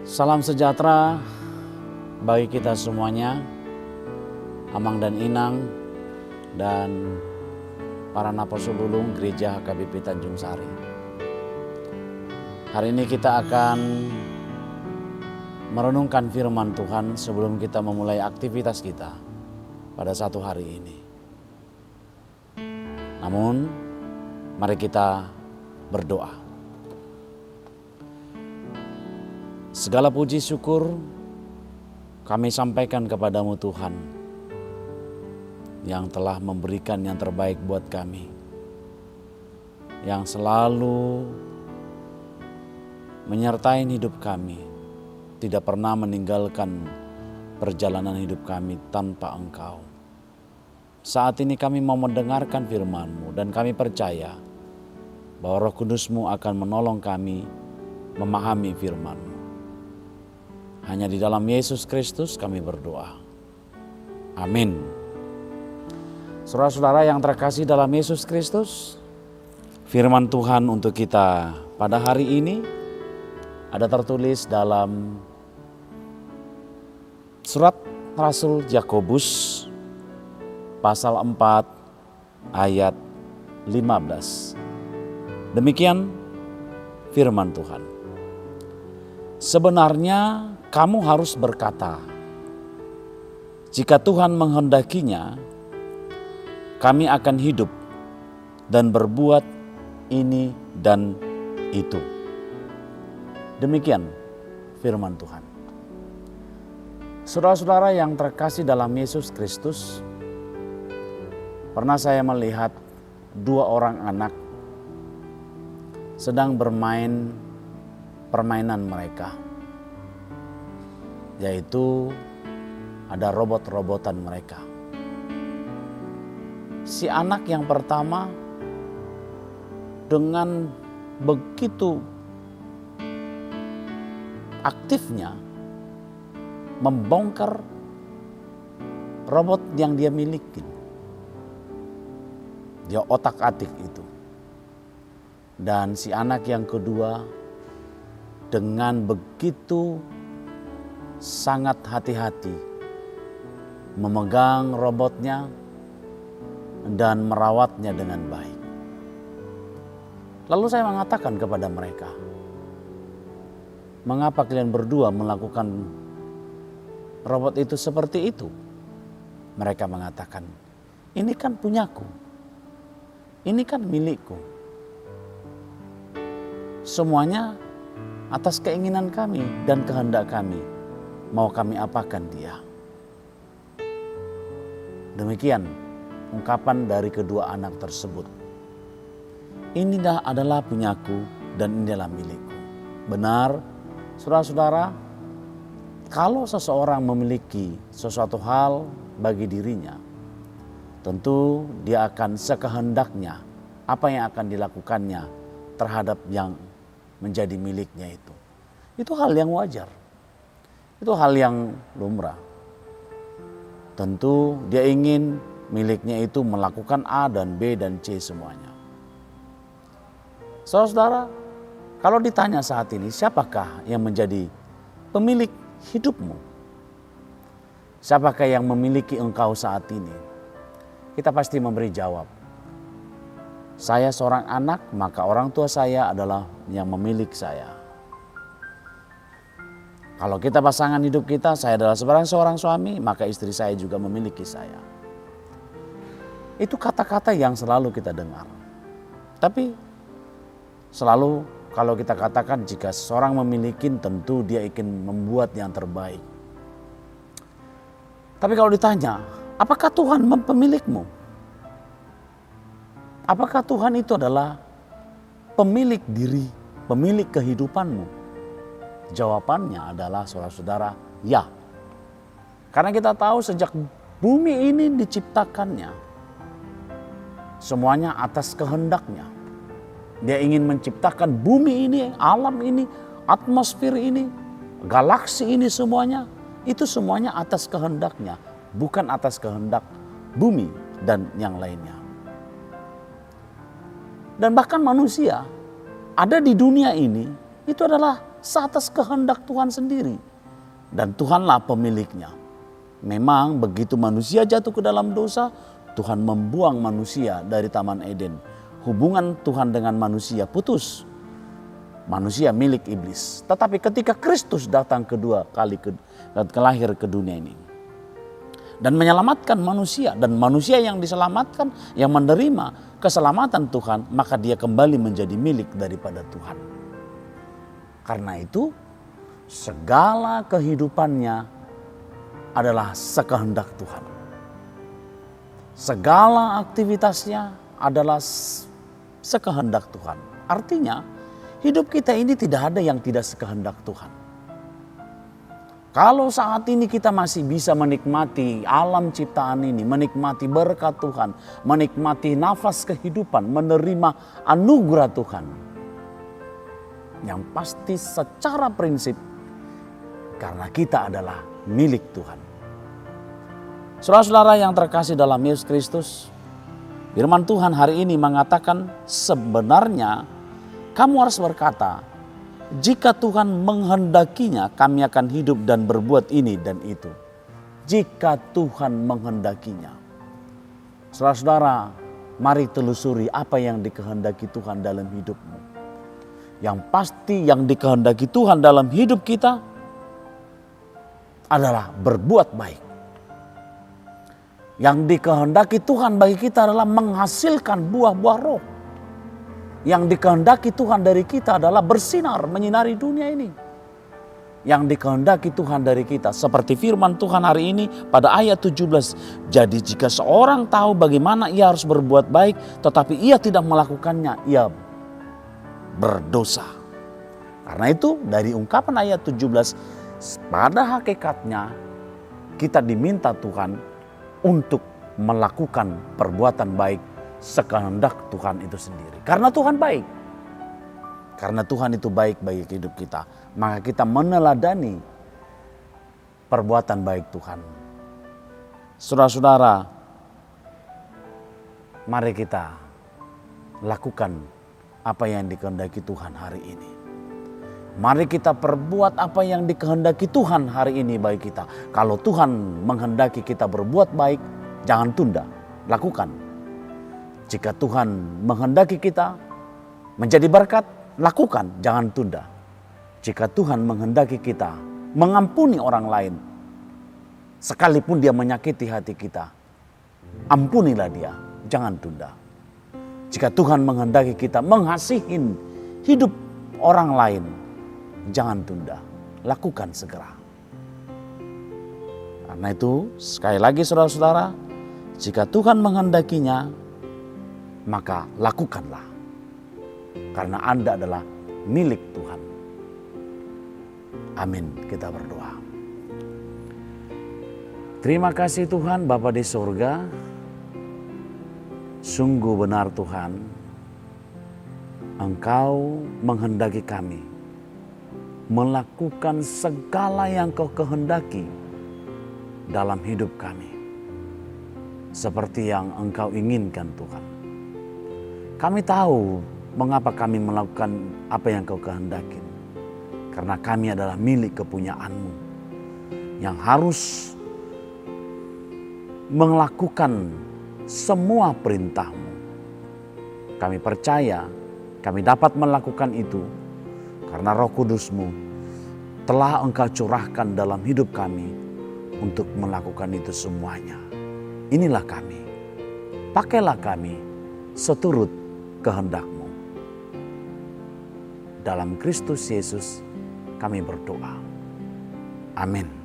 Salam sejahtera bagi kita semuanya, Amang dan Inang, dan para napas sulung Gereja HKBP Tanjung Sari. Hari ini kita akan merenungkan firman Tuhan sebelum kita memulai aktivitas kita pada satu hari ini. Namun, mari kita berdoa. Segala puji syukur kami sampaikan kepadamu Tuhan, yang telah memberikan yang terbaik buat kami, yang selalu menyertai hidup kami, tidak pernah meninggalkan perjalanan hidup kami tanpa Engkau. Saat ini kami mau mendengarkan firman-Mu dan kami percaya bahwa Roh Kudus-Mu akan menolong kami memahami firman-Mu. Hanya di dalam Yesus Kristus kami berdoa. Amin. Saudara-saudara yang terkasih dalam Yesus Kristus, firman Tuhan untuk kita pada hari ini ada tertulis dalam surat Rasul Yakobus pasal 4 ayat 15. Demikian firman Tuhan. Sebenarnya kamu harus berkata, jika Tuhan menghendakinya, kami akan hidup dan berbuat ini dan itu. Demikian firman Tuhan. Saudara-saudara yang terkasih dalam Yesus Kristus, pernah saya melihat dua orang anak sedang bermain permainan mereka, yaitu ada robot-robotan mereka. Si anak yang pertama dengan begitu aktifnya membongkar robot yang dia miliki. Dia otak-atik itu. Dan si anak yang kedua dengan begitu sangat hati-hati memegang robotnya dan merawatnya dengan baik. Lalu saya mengatakan kepada mereka, mengapa kalian berdua melakukan robot itu seperti itu? Mereka mengatakan, ini kan punyaku, ini kan milikku. Semuanya atas keinginan kami dan kehendak kami. Mau kami apakan dia. Demikian ungkapan dari kedua anak tersebut. Ini adalah punyaku dan ini adalah milikku. Benar, saudara-saudara, kalau seseorang memiliki sesuatu hal bagi dirinya, tentu dia akan sekehendaknya apa yang akan dilakukannya terhadap yang menjadi miliknya itu. Itu hal yang wajar. Itu hal yang lumrah. Tentu dia ingin miliknya itu melakukan A dan B dan C semuanya. Saudara-saudara, kalau ditanya saat ini siapakah yang menjadi pemilik hidupmu? Siapakah yang memiliki engkau saat ini? Kita pasti memberi jawab. Saya seorang anak, maka orang tua saya adalah yang memiliki saya. Kalau kita pasangan hidup kita, saya adalah seorang suami, maka istri saya juga memiliki saya. Itu kata-kata yang selalu kita dengar. Tapi selalu kalau kita katakan jika seorang memiliki, tentu dia ingin membuat yang terbaik. Tapi kalau ditanya, apakah Tuhan pemilikmu? Apakah Tuhan itu adalah pemilik diri, pemilik kehidupanmu? Jawabannya adalah saudara-saudara, ya. Karena kita tahu sejak bumi ini diciptakannya, semuanya atas kehendaknya. Dia ingin menciptakan bumi ini, alam ini, atmosfer ini, galaksi ini semuanya. Itu semuanya atas kehendaknya, bukan atas kehendak bumi dan yang lainnya. Dan bahkan manusia ada di dunia ini itu adalah seatas kehendak Tuhan sendiri. Dan Tuhanlah pemiliknya. Memang begitu manusia jatuh ke dalam dosa, Tuhan membuang manusia dari Taman Eden. Hubungan Tuhan dengan manusia putus. Manusia milik iblis. Tetapi ketika Kristus datang kedua kali lahir ke dunia ini dan menyelamatkan manusia, dan manusia yang diselamatkan, yang menerima keselamatan Tuhan, maka dia kembali menjadi milik daripada Tuhan. Karena itu segala kehidupannya adalah sekehendak Tuhan. Segala aktivitasnya adalah sekehendak Tuhan. Artinya hidup kita ini tidak ada yang tidak sekehendak Tuhan. Kalau saat ini kita masih bisa menikmati alam ciptaan ini, menikmati berkat Tuhan, menikmati nafas kehidupan, menerima anugerah Tuhan, yang pasti secara prinsip karena kita adalah milik Tuhan. Saudara-saudara yang terkasih dalam Yesus Kristus, firman Tuhan hari ini mengatakan sebenarnya kamu harus berkata, jika Tuhan menghendakinya, kami akan hidup dan berbuat ini dan itu. Jika Tuhan menghendakinya. Saudara-saudara, mari telusuri apa yang dikehendaki Tuhan dalam hidupmu. Yang pasti yang dikehendaki Tuhan dalam hidup kita adalah berbuat baik. Yang dikehendaki Tuhan bagi kita adalah menghasilkan buah-buah roh. Yang dikehendaki Tuhan dari kita adalah bersinar, menyinari dunia ini. Yang dikehendaki Tuhan dari kita, seperti firman Tuhan hari ini pada ayat 17. Jadi jika seorang tahu bagaimana ia harus berbuat baik, tetapi ia tidak melakukannya, ia berdosa. Karena itu dari ungkapan ayat 17, pada hakikatnya kita diminta Tuhan untuk melakukan perbuatan baik sekehendak Tuhan itu sendiri. Karena Tuhan baik. Karena Tuhan itu baik bagi hidup kita. Maka kita meneladani perbuatan baik Tuhan. Saudara-saudara, mari kita lakukan apa yang dikehendaki Tuhan hari ini. Mari kita perbuat apa yang dikehendaki Tuhan hari ini bagi kita. Kalau Tuhan menghendaki kita berbuat baik, jangan tunda, lakukan. Jika Tuhan menghendaki kita menjadi berkat, lakukan, jangan tunda. Jika Tuhan menghendaki kita mengampuni orang lain, sekalipun dia menyakiti hati kita, ampunilah dia, jangan tunda. Jika Tuhan menghendaki kita mengasihi hidup orang lain, jangan tunda, lakukan segera. Karena itu sekali lagi saudara-saudara, jika Tuhan menghendakinya, maka lakukanlah. Karena Anda adalah milik Tuhan. Amin. Kita berdoa. Terima kasih Tuhan Bapa di surga. Sungguh benar Tuhan, Engkau menghendaki kami melakukan segala yang Kau kehendaki dalam hidup kami. Seperti yang Engkau inginkan Tuhan. Kami tahu mengapa kami melakukan apa yang Kau kehendaki. Karena kami adalah milik kepunyaan-Mu yang harus melakukan semua perintah-Mu. Kami percaya kami dapat melakukan itu karena Roh Kudus-Mu telah Engkau curahkan dalam hidup kami untuk melakukan itu semuanya. Inilah kami. Pakailah kami seturut kehendak-Mu. Dalam Kristus Yesus kami berdoa. Amin.